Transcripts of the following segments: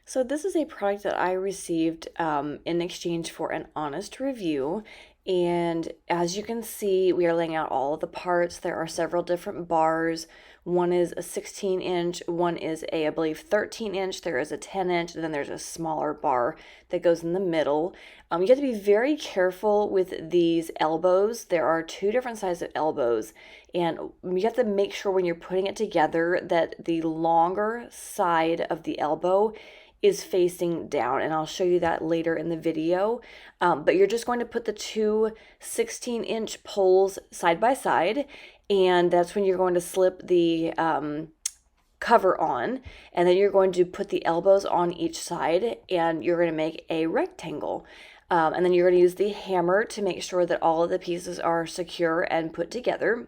So this is a product that I received in exchange for an honest review. And as you can see, we are laying out all of the parts. There are several different bars. One is a 16 inch, one is a, I believe, 13 inch, there is a 10 inch, and then there's a smaller bar that goes in the middle. You have to be very careful with these elbows. There are two different sizes of elbows, and you have to make sure when you're putting it together that the longer side of the elbow is facing down, and I'll show you that later in the video. But you're just going to put the two 16-inch poles side by side, and that's when you're going to slip the cover on, and then you're going to put the elbows on each side, and you're going to make a rectangle. And then you're going to use the hammer to make sure that all of the pieces are secure and put together.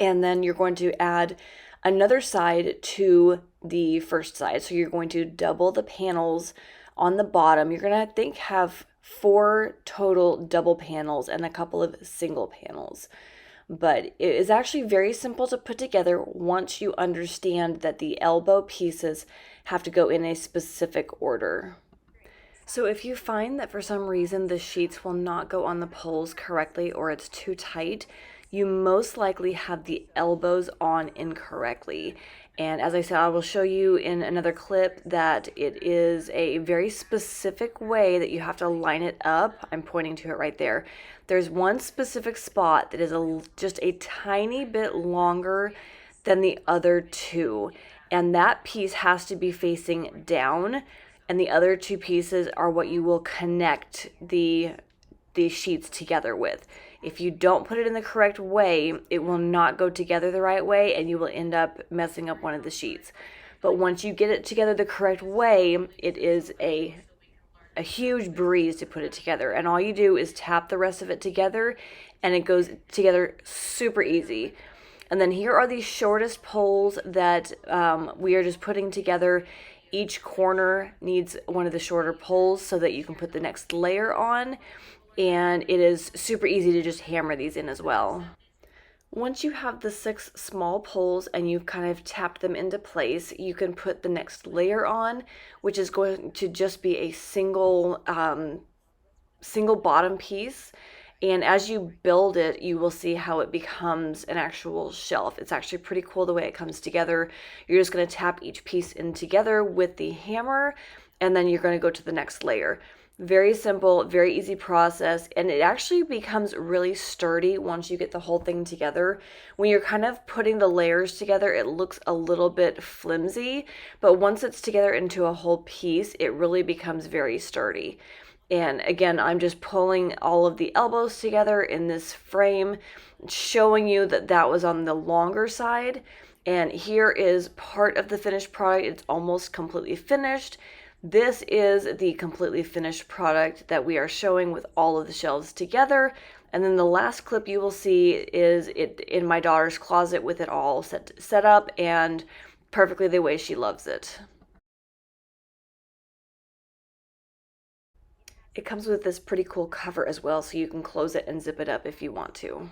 And then you're going to add another side to the first side. So you're going to double the panels on the bottom. You're going to, I think, have 4 total double panels and a couple of single panels. But it is actually very simple to put together once you understand that the elbow pieces have to go in a specific order. So if you find that for some reason the sheets will not go on the poles correctly or it's too tight, you most likely have the elbows on incorrectly. And as I said, I will show you in another clip that it is a very specific way that you have to line it up. I'm pointing to it right there. There's one specific spot that is just a tiny bit longer than the other two, and that piece has to be facing down, and the other two pieces are what you will connect the sheets together with. If you don't put it in the correct way, it will not go together the right way, and you will end up messing up one of the sheets. But once you get it together the correct way, it is a huge breeze to put it together. And all you do is tap the rest of it together, and it goes together super easy. And then here are the shortest poles that we are just putting together. Each corner needs one of the shorter poles so that you can put the next layer on. And it is super easy to just hammer these in as well. Once you have the 6 small poles and you've kind of tapped them into place, you can put the next layer on, which is going to just be a single bottom piece. And as you build it, you will see how it becomes an actual shelf. It's actually pretty cool the way it comes together. You're just going to tap each piece in together with the hammer, and then you're going to go to the next layer. Very simple, very easy process, and it actually becomes really sturdy once you get the whole thing together. When you're kind of putting the layers together, it looks a little bit flimsy, but once it's together into a whole piece, it really becomes very sturdy. And again, I'm just pulling all of the elbows together in this frame, showing you that that was on the longer side. And here is part of the finished product. It's almost completely finished. This is the completely finished product that we are showing with all of the shelves together. And then the last clip you will see is it in my daughter's closet with it all set up and perfectly the way she loves it. It comes with this pretty cool cover as well, so you can close it and zip it up if you want to.